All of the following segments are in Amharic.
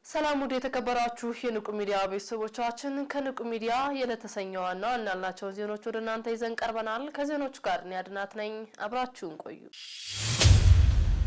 ሰላም ውድ የተከበራችሁ የንቁ ሚዲያ ቤተሰቦቻችን ከንቁ ሚዲያ የለተሰኘዋና እናልናቸው ዜናዎች ወደ እናንተ ይዘን ቀርበናል። ከዜናዎቹ ጋር እኔ አድናት ነኝ። አብራችሁን ቆዩ።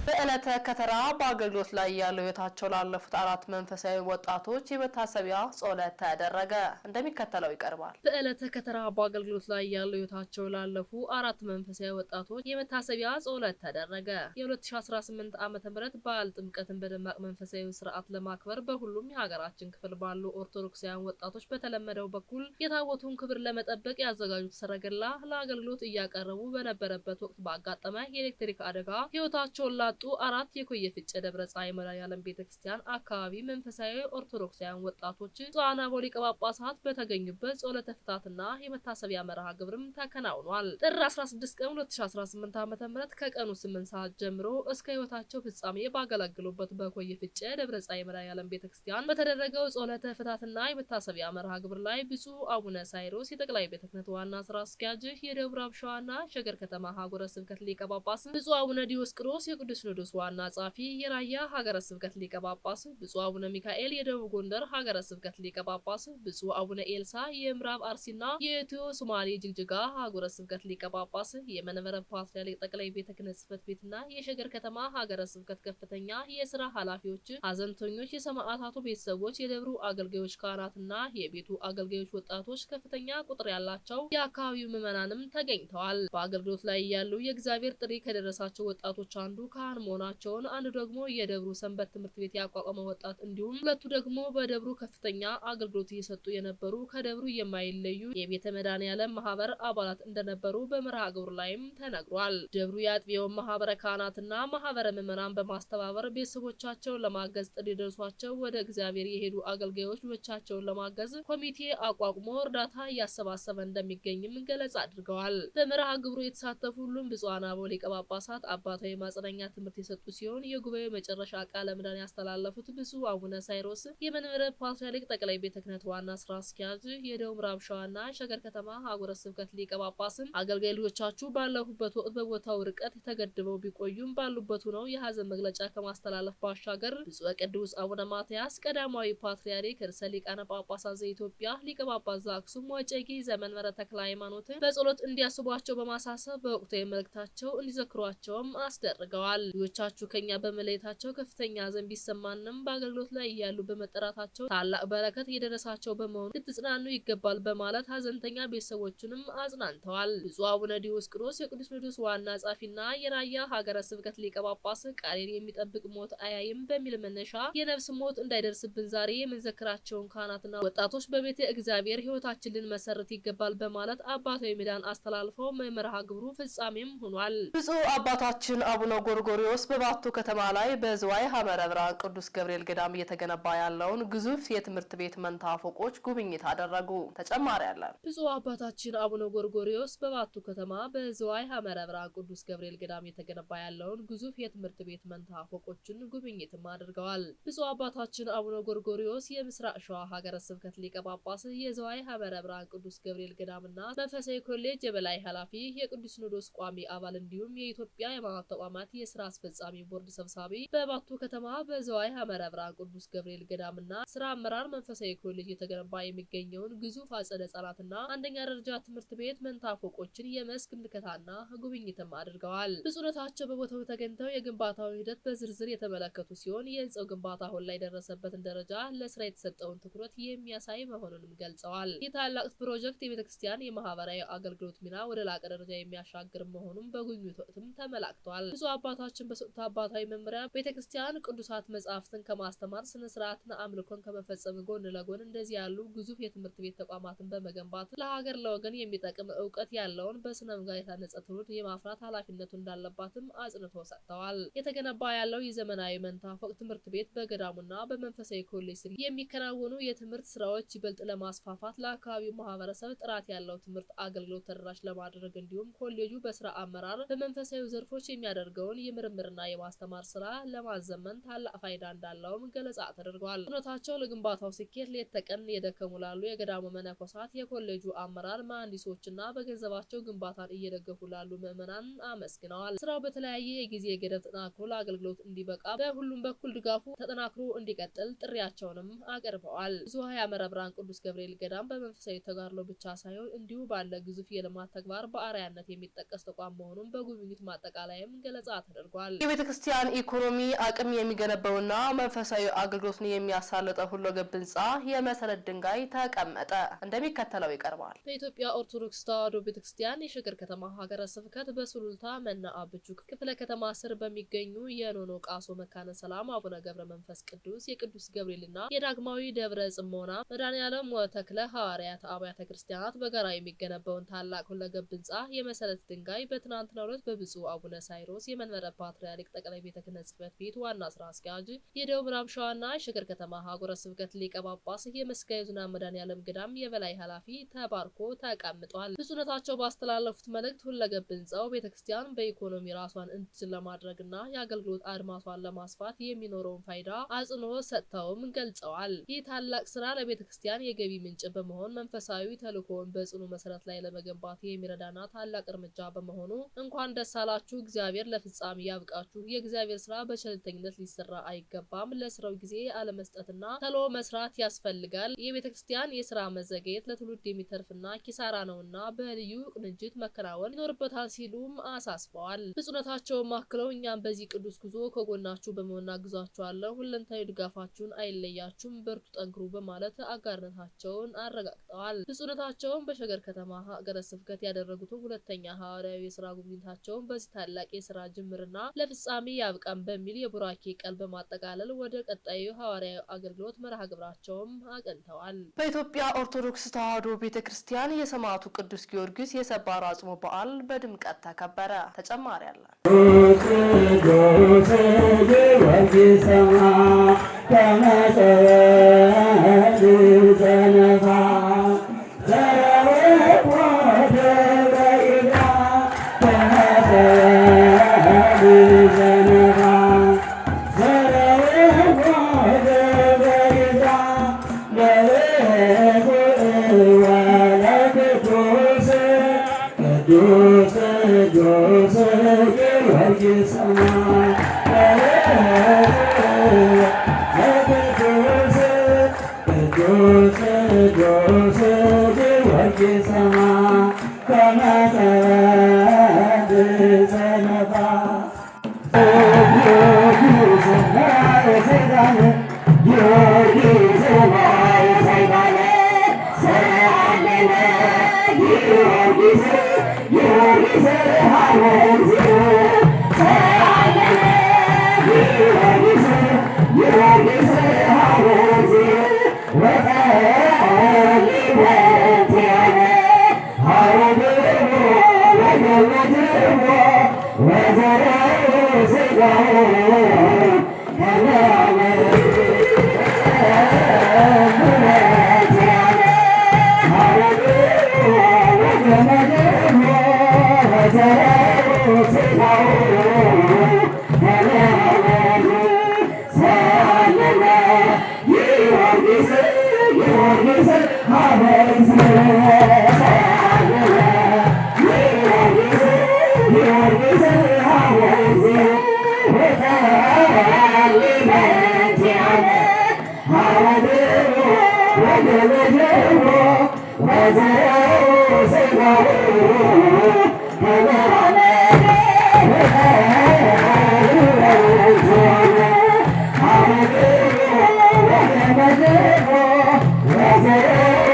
በዕለተ ከተራ በአገልግሎት ላይ ያለው ህይወታቸው ላለፉት 4 መንፈሳዊ ወጣቶች የመታሰቢያ ጸሎት ተደረገ። እንደሚከተለው ይቀርባል። በዕለተ ከተራ በአገልግሎት ላይ ያለው ህይወታቸው ላለፉ 4 መንፈሳዊ ወጣቶች የመታሰቢያ ጸሎት ተደረገ። የ2018 ዓመተ ምህረት በዓለ ጥምቀትን በደማቅ መንፈሳዊ ስርዓት ለማክበር በሁሉም የሀገራችን ክፍል ባሉ ኦርቶዶክሳውያን ወጣቶች በተለመደው በኩል የታቦቱን ክብር ለመጠበቅ ያዘጋጁት ሰረገላ ለአገልግሎት እያቀረቡ በነበረበት ወቅት ባጋጠመ የኤሌክትሪክ አደጋ ህይወታቸውን ላጡ 4 የኮየ ፍጨ ደብረ ፀሐይ መድኃኔዓለም ቤተክርስቲያን አካባቢ መንፈሳዊ ኦርቶዶክሳውያን ወጣቶች ብፁዓን አበው ሊቀ ጳጳሳት በተገኙበት ጸሎተ ፍትሐትና የመታሰቢያ መርሃ ግብርም ተከናውኗል። ጥር 16 ቀን 2018 ዓ.ም ከቀኑ 8 ሰዓት ጀምሮ እስከ ህይወታቸው ፍጻሜ ባገለገሉበት በኮየ ፍጨ ደብረ ፀሐይ መድኃኔዓለም ቤተክርስቲያን በተደረገው ጸሎተ ፍትሐትና የመታሰቢያ መርሃ ግብር ላይ ብፁዕ አቡነ ሳይሮስ የጠቅላይ ቤተ ክህነት ዋና ስራ አስኪያጅ፣ የደቡብ ምዕራብ ሸዋና ሸገር ከተማ ሀገረ ስብከት ሊቀ ጳጳስ ብፁዕ አቡነ ዲዮስቆሮስ የቅዱስ ሲኖዶስ ዋና ጸሐፊ፣ የራያ ሀገረ ስብከት ሊቀ ጳጳስ ብፁዕ አቡነ ሚካኤል የደቡብ ጎንደር ሀገረ ስብከት ሊቀ ጳጳስ፣ ብፁዕ አቡነ ኤልሳ የምዕራብ አርሲና የኢትዮ ሶማሌ ጅግጅጋ ሀገረ ስብከት ሊቀ ጳጳስ፣ የመንበረ ፓትርያርክ ጠቅላይ ቤተ ክህነት ጽሕፈት ቤትና የሸገር ከተማ ሀገረ ስብከት ከፍተኛ የስራ ኃላፊዎች፣ ሀዘንተኞች፣ የሰማዕታቱ ቤተሰቦች፣ የደብሩ አገልጋዮች፣ ካህናትና የቤቱ አገልጋዮች፣ ወጣቶች፣ ከፍተኛ ቁጥር ያላቸው የአካባቢው ምዕመናንም ተገኝተዋል። በአገልግሎት ላይ ያሉ የእግዚአብሔር ጥሪ ከደረሳቸው ወጣቶች አንዱ ካህን መሆናቸውን፣ አንዱ ደግሞ የደብሩ ሰንበት ትምህርት ቤት ያቋቋመ ወጣት እንዲሁም ሁለቱ ደግሞ በደብሩ ከፍተኛ አገልግሎት እየሰጡ የነበሩ ከደብሩ የማይለዩ የቤተ መድኃኔዓለም ማህበር አባላት እንደነበሩ በመርሃ ግብሩ ላይም ተነግሯል። ደብሩ የአጥቢያውን ማህበረ ካህናትና ማህበረ ምዕመናን በማስተባበር ቤተሰቦቻቸውን ለማገዝ ጥሪ ደርሷቸው ወደ እግዚአብሔር የሄዱ አገልጋዮች ልጆቻቸውን ለማገዝ ኮሚቴ አቋቁሞ እርዳታ እያሰባሰበ እንደሚገኝም ገለጻ አድርገዋል። በመርሃ ግብሩ የተሳተፉ ሁሉም ብፁዓን አበው ሊቀ ጳጳሳት አባታዊ ማጽናኛ ትምህርት የሰጡ ሲሆን የጉባኤው መጨረሻ ቃለ ምዕዳን ያስተላለፉት ብፁዕ አቡነ ሳይሮስ የመንበረ ፓትርያርክ ጠቅላይ ቤተ ክህነት ዋና ስራ አስኪያጅ፣ የደቡብ ምዕራብ ሸዋና ሸገር ከተማ ሀገረ ስብከት ሊቀ ጳጳስም አገልጋይ ልጆቻችሁ ባለፉበት ወቅት በቦታው ርቀት ተገድበው ቢቆዩም ባሉበት ሆነው የሀዘን መግለጫ ከማስተላለፍ ባሻገር ብፁዕ ቅዱስ አቡነ ማትያስ ቀዳማዊ ፓትርያርክ ርዕሰ ሊቃነ ጳጳሳት ዘኢትዮጵያ ሊቀ ጳጳስ ዘአክሱም ወዕጨጌ ዘመንበረ ተክለ ሃይማኖት በጸሎት እንዲያስቧቸው በማሳሰብ በወቅታዊ መልእክታቸው እንዲዘክሯቸውም አስደርገዋል። ልጆቻችሁ ከኛ በመለየታቸው ከፍተኛ ሐዘን ቢሰማንም በአገልግሎት ላይ እያሉ በመጠራታቸው ታላቅ በረከት የደረሳቸው በመሆኑ ልትጽናኑ ይገባል በማለት ሀዘንተኛ ቤተሰቦችንም አጽናንተዋል። ብፁዕ አቡነ ዲዮስቆሮስ የቅዱስ ሲኖዶስ ዋና ጸሐፊና የራያ ሀገረ ስብከት ሊቀ ጳጳስ ቃሌን የሚጠብቅ ሞት አያይም በሚል መነሻ የነፍስ ሞት እንዳይደርስብን ዛሬ የምንዘክራቸውን ካህናትና ወጣቶች በቤተ እግዚአብሔር ህይወታችን ልንመሰርት ይገባል በማለት አባታዊ ምዕዳን አስተላልፈው መርሃ ግብሩ ፍጻሜም ሆኗል። ብፁዕ አባታችን አቡነ ጎርጎርዮስ በባቱ ከተማ ላይ በዝዋይ ሐመረ ብርሃን ቅዱስ ገብርኤል ገዳም እየተገነባ ያለውን ግዙፍ የትምህርት ቤት መንታ ፎቆች ጉብኝት አደረጉ። ተጨማሪ ያለን ብፁዕ አባታችን አቡነ ጎርጎርዮስ በባቱ ከተማ በዝዋይ ሐመረ ብርሃን ቅዱስ ገብርኤል ገዳም እየተገነባ ያለውን ግዙፍ የትምህርት ቤት መንታ ፎቆችን ጉብኝትም አድርገዋል። ብፁዕ አባታችን አቡነ ጎርጎርዮስ የምስራቅ ሸዋ ሀገረ ስብከት ሊቀ ጳጳስ፣ የዝዋይ ሐመረ ብርሃን ቅዱስ ገብርኤል ገዳምና መንፈሳዊ ኮሌጅ የበላይ ኃላፊ፣ የቅዱስ ሲኖዶስ ቋሚ አባል እንዲሁም የኢትዮጵያ የሃይማኖት ተቋማት የስራ አስፈጻሚ ቦርድ ሰብሳቢ፣ በባቱ ከተማ በዝዋይ ሐመረ ብርሃን ቅዱስ ገብርኤል ገዳምና ስራ አመራር መንፈሳዊ ኮሌጅ የተገነባ የሚገኘውን ግዙፍ አጸደ ህጻናትና አንደኛ ደረጃ ትምህርት ቤት መንታ ፎቆችን የመስክ ምልከታና ጉብኝትም አድርገዋል። ብፁዕነታቸው በቦታው ተገኝተው የግንባታው ሂደት በዝርዝር የተመለከቱ ሲሆን የህንጻው ግንባታ አሁን ላይ ደረሰበትን ደረጃ፣ ለስራ የተሰጠውን ትኩረት የሚያሳይ መሆኑንም ገልጸዋል። ይህ ታላቅ ፕሮጀክት የቤተክርስቲያን የማህበራዊ አገልግሎት ሚና ወደ ላቀ ደረጃ የሚያሻግር መሆኑን በጉብኝቱ ወቅትም ተመላክቷል። ብፁዕ አባታችን በሰጡት አባታዊ መመሪያ ቤተክርስቲያን ቅዱሳት መጻሕፍትን ከማስተማር ስነ ስርዓትና አምልኮን ከመፈጸም ጎን ለጎን እንደዚህ ያሉ ግዙፍ የትምህርት ቤት ተቋማትን በመገንባት ለሀገር ለወገን የሚጠቅም እውቀት ያለውን በስነ ምግባር የታነጸ ትውልድ የማፍራት ኃላፊነቱ እንዳለባትም አጽንቶ ሰጥተዋል። የተገነባ ያለው የዘመናዊ መንታ ፎቅ ትምህርት ቤት በገዳሙና በመንፈሳዊ ኮሌጅ ስር የሚከናወኑ የትምህርት ስራዎች ይበልጥ ለማስፋፋት ለአካባቢው ማህበረሰብ ጥራት ያለው ትምህርት አገልግሎት ተደራሽ ለማድረግ እንዲሁም ኮሌጁ በስራ አመራር በመንፈሳዊ ዘርፎች የሚያደርገውን የምርምርና የማስተማር ስራ ለማዘመን ታላቅ ፋይዳ እንዳለውም ገለጻ ተደርጓል። እውነታቸው ለግንባታው ስኬት ሌት ተቀን የደከሙ ላሉ የገዳሙ መነኮሳት፣ የኮሌጁ አመራር፣ መሐንዲሶችና በገንዘባቸው ግንባታን እየደገፉ ላሉ ምዕመናን አመስግነዋል። ስራው በተለያየ የጊዜ ገደብ ተጠናክሮ ለአገልግሎት እንዲበቃ በሁሉም በኩል ድጋፉ ተጠናክሮ እንዲቀጥል ጥሪያቸውንም አቅርበዋል። ብዙኃ ያመረ ብርሃን ቅዱስ ገብርኤል ገዳም በመንፈሳዊ ተጋድሎ ብቻ ሳይሆን እንዲሁ ባለ ግዙፍ የልማት ተግባር በአርአያነት የሚጠቀስ ተቋም መሆኑን በጉብኝት ማጠቃለያም ገለጻ ተደርጓል። የቤተ ክርስቲያን ኢኮኖሚ አቅም የሚገነባውና መንፈሳዊ አገልግሎትን የሚያሳልጠው ሁለገብ ህንጻ የመሰረት ድንጋይ ተቀመጠ። እንደሚከተለው ይቀርባል። በኢትዮጵያ ኦርቶዶክስ ተዋሕዶ ቤተክርስቲያን የሸገር ከተማ ሀገረ ስብከት በሱሉልታ መና አብቹ ክፍለ ከተማ ስር በሚገኙ የኖኖ ቃሶ መካነ ሰላም አቡነ ገብረ መንፈስ ቅዱስ የቅዱስ ገብርኤልና የዳግማዊ ደብረ ጽሞና መድኃኔዓለም ወተክለ ሐዋርያት አብያተ ክርስቲያናት በጋራ የሚገነባውን ታላቅ ሁለገብ ህንጻ የመሰረት ድንጋይ በትናንትናው ዕለት በብፁዕ አቡነ ሳይሮስ የመንበረ ፓትርያርክ ጠቅላይ ቤተ ክህነት ጽሕፈት ቤት ዋና ስራ አስኪያጅ የደቡብ ምዕራብ ሸዋና የሸገር ከተማ ሀገረ ስብከት ሊቀ ጳጳስ የመስቀየ ኅዙናን መድኃኔዓለም ገዳም የበላይ ኃላፊ ተባርኮ ተቀምጧል። ብፁዕነታቸው ባስተላለፉት መልእክት ሁለገብ ህንጻው ቤተክርስቲያን በኢኮኖሚ ራሷን እንድትችል ለማድረግና የአገልግሎት አድማሷን ለማስፋት የሚኖረውን ፋይዳ አጽንኦት ሰጥተውም ገልጸዋል። ይህ ታላቅ ስራ ለቤተክርስቲያን የገቢ ምንጭ በመሆን መንፈሳዊ ተልእኮውን በጽኑ መሰረት ላይ ለመገንባት የሚረዳና ታላቅ እርምጃ በመሆኑ እንኳን ደስ አላችሁ፣ እግዚአብሔር ለፍጻሜ ያብቃችሁ። የእግዚአብሔር ስራ በቸልተኝነት ሊሰራ አይገባም። ለስራው ጊዜ አለመስጠትና ተሎ መስራት ያስፈልጋል። የቤተክርስቲያን የስራ መዘግየት ለትውልድ የሚተርፍና ኪሳራ ነውና በልዩ ቅንጅት መከናወን ይኖርበታል ሲሉም አሳስበዋል። ብፁዕነታቸውም አክለው እኛም በዚህ ቅዱስ ጉዞ ከጎናችሁ በመሆን እናግዛችኋለን፣ ሁለንታዊ ድጋፋችሁን አይለያችሁም፣ በርቱ፣ ጠንክሩ በማለት አጋርነታቸውን አረጋግጠዋል። ብፁዕነታቸውም በሸገር ከተማ ሀገረ ስብከት ያደረጉትን ሁለተኛ ሐዋርያዊ የስራ ጉብኝታቸውን በዚህ ታላቅ የስራ ጅምርና ለፍጻሜ ያብቃን በሚል የቡራኬ ቃል በማጠቃለል ወደ ቀጣዩ ሐዋርያዊ አገልግሎት መርሃ ግብራቸውም አቀንተዋል። በኢትዮጵያ ኦርቶዶክስ ተዋሕዶ ቤተክርስቲያን የሰማዕቱ ቅዱስ ጊዮርጊስ የሰባር አጽሙ በዓል በድምቀት ተከበረ። ተጨማሪ አለ።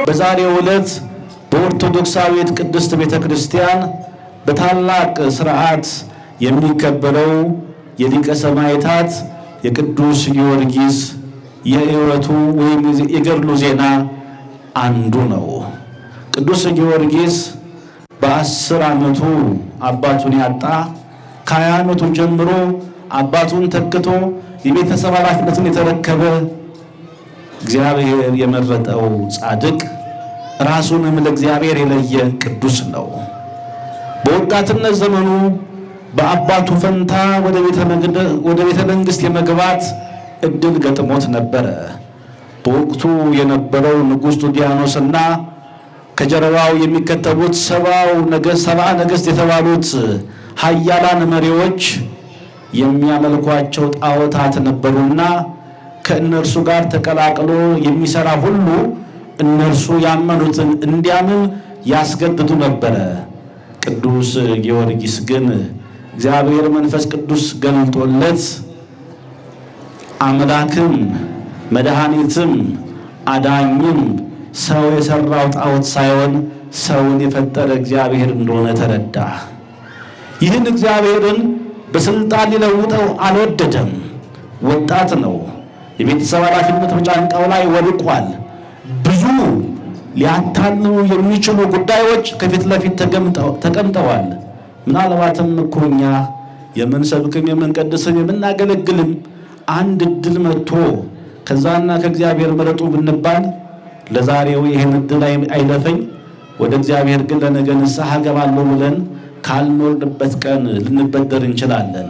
በዛሬው ዕለት በኦርቶዶክሳዊት ቅድስት ቤተክርስቲያን በታላቅ ስርዓት የሚከበረው የሊቀ ሰማዕታት የቅዱስ ጊዮርጊስ የሕይወቱ ወይም የገድሉ ዜና አንዱ ነው። ቅዱስ ጊዮርጊስ በ10 ዓመቱ አባቱን ያጣ፣ ከ20 ዓመቱ ጀምሮ አባቱን ተክቶ የቤተሰብ ኃላፊነቱን የተረከበ እግዚአብሔር የመረጠው ጻድቅ ራሱንም ለእግዚአብሔር የለየ ቅዱስ ነው። በወጣትነት ዘመኑ በአባቱ ፈንታ ወደ ቤተ መንግስት የመግባት እድል ገጥሞት ነበረ። በወቅቱ የነበረው ንጉሥ ጡዲያኖስና ከጀርባው የሚከተሉት ሰብአ ነገሥት የተባሉት ኃያላን መሪዎች የሚያመልኳቸው ጣዖታት ነበሩና ከእነርሱ ጋር ተቀላቅሎ የሚሰራ ሁሉ እነርሱ ያመኑትን እንዲያምን ያስገድዱ ነበረ። ቅዱስ ጊዮርጊስ ግን እግዚአብሔር መንፈስ ቅዱስ ገልጦለት አምላክም መድኃኒትም አዳኝም ሰው የሰራው ጣዖት ሳይሆን ሰውን የፈጠረ እግዚአብሔር እንደሆነ ተረዳ። ይህን እግዚአብሔርን በስልጣን ሊለውጠው አልወደደም። ወጣት ነው። የቤተሰብ ኃላፊነት በጫንቃው ላይ ወድቋል። ብዙ ሊያታልሉ የሚችሉ ጉዳዮች ከፊት ለፊት ተቀምጠዋል። ምናልባትም እኮ እኛ የምንሰብክም የምንቀድስም የምናገለግልም አንድ እድል መጥቶ ከዛና ከእግዚአብሔር ምረጡ ብንባል ለዛሬው ይህን እድል አይለፈኝ ወደ እግዚአብሔር ግን ለነገ ንስሐ እገባለሁ ብለን ካልኖርንበት ቀን ልንበደር እንችላለን።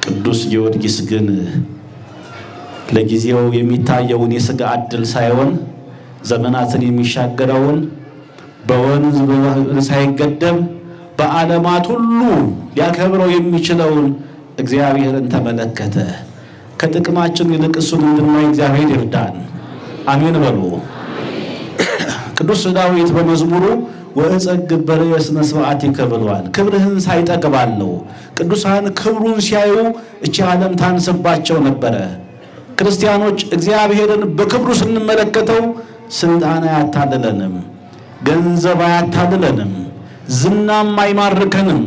ቅዱስ ጊዮርጊስ ግን ለጊዜው የሚታየውን የሥጋ ዕድል ሳይሆን ዘመናትን የሚሻገረውን በወንዝ ሳይገደብ በዓለማት ሁሉ ሊያከብረው የሚችለውን እግዚአብሔርን ተመለከተ። ከጥቅማችን ይልቅ እሱን እንድናይ እግዚአብሔር ይርዳን። አሜን በሉ። ቅዱስ ዳዊት በመዝሙሩ ወእጸግብ በርእስነ ስብዓቲከ ብሏል። ክብርህን ሳይጠግባለሁ። ቅዱሳን ክብሩን ሲያዩ እቺ ዓለም ታንስባቸው ነበረ። ክርስቲያኖች እግዚአብሔርን በክብሩ ስንመለከተው ስልጣን አያታልለንም፣ ገንዘብ አያታልለንም፣ ዝናም አይማርከንም።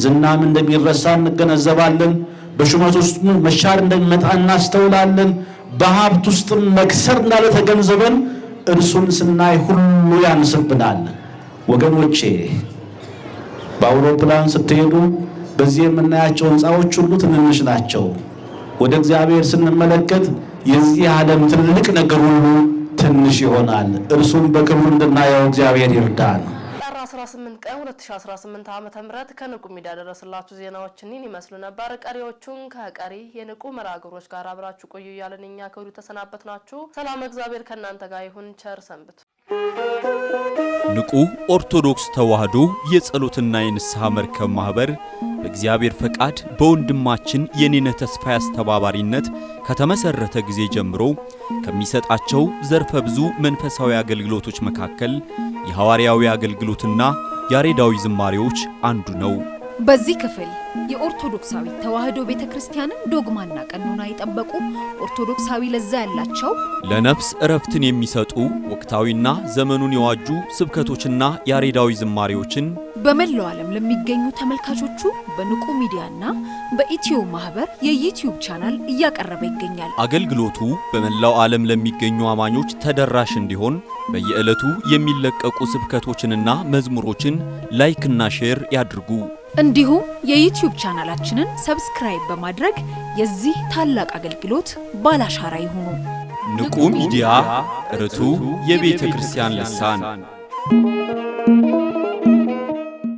ዝናም እንደሚረሳ እንገነዘባለን። በሹመት ውስጥ መሻር እንደሚመጣ እናስተውላለን። በሀብት ውስጥም መክሰር እንዳለ ተገንዝበን እርሱን ስናይ ሁሉ ያንስብናል። ወገኖቼ በአውሮፕላን ስትሄዱ በዚህ የምናያቸው ሕንፃዎች ሁሉ ትንንሽ ናቸው። ወደ እግዚአብሔር ስንመለከት የዚህ ዓለም ትልቅ ነገር ሁሉ ትንሽ ይሆናል። እርሱን በክብሩ እንድናየው እግዚአብሔር ይርዳን። 18 ቀን 2018 ዓ.ም ከንቁ ሚዲያ ደረስላችሁ ዜናዎች እኒን ይመስሉ ነበር። ቀሪዎቹን ከቀሪ የንቁ መርሃ ግብሮች ጋር አብራችሁ ቆዩ እያልን እኛ ከወዲሁ ተሰናበትናችሁ። ሰላም እግዚአብሔር ከእናንተ ጋር ይሁን። ቸር ሰንብቱ። ንቁ ኦርቶዶክስ ተዋሕዶ የጸሎትና የንስሐ መርከብ ማህበር በእግዚአብሔር ፈቃድ በወንድማችን የኔነ ተስፋዬ አስተባባሪነት ከተመሰረተ ጊዜ ጀምሮ ከሚሰጣቸው ዘርፈ ብዙ መንፈሳዊ አገልግሎቶች መካከል የሐዋርያዊ አገልግሎትና ያሬዳዊ ዝማሬዎች አንዱ ነው። በዚህ ክፍል የኦርቶዶክሳዊ ተዋሕዶ ቤተክርስቲያንን ዶግማና ቀኖና የጠበቁ ኦርቶዶክሳዊ ለዛ ያላቸው ለነፍስ እረፍትን የሚሰጡ ወቅታዊና ዘመኑን የዋጁ ስብከቶችና ያሬዳዊ ዝማሬዎችን በመላው ዓለም ለሚገኙ ተመልካቾቹ በንቁ ሚዲያና በኢትዮ ማህበር የዩቲዩብ ቻናል እያቀረበ ይገኛል። አገልግሎቱ በመላው ዓለም ለሚገኙ አማኞች ተደራሽ እንዲሆን በየዕለቱ የሚለቀቁ ስብከቶችንና መዝሙሮችን ላይክና ሼር ያድርጉ። እንዲሁም የዩቲዩብ ቻናላችንን ሰብስክራይብ በማድረግ የዚህ ታላቅ አገልግሎት ባላሻራ ይሁኑ። ንቁ ሚዲያ ርቱ የቤተ ክርስቲያን ልሳን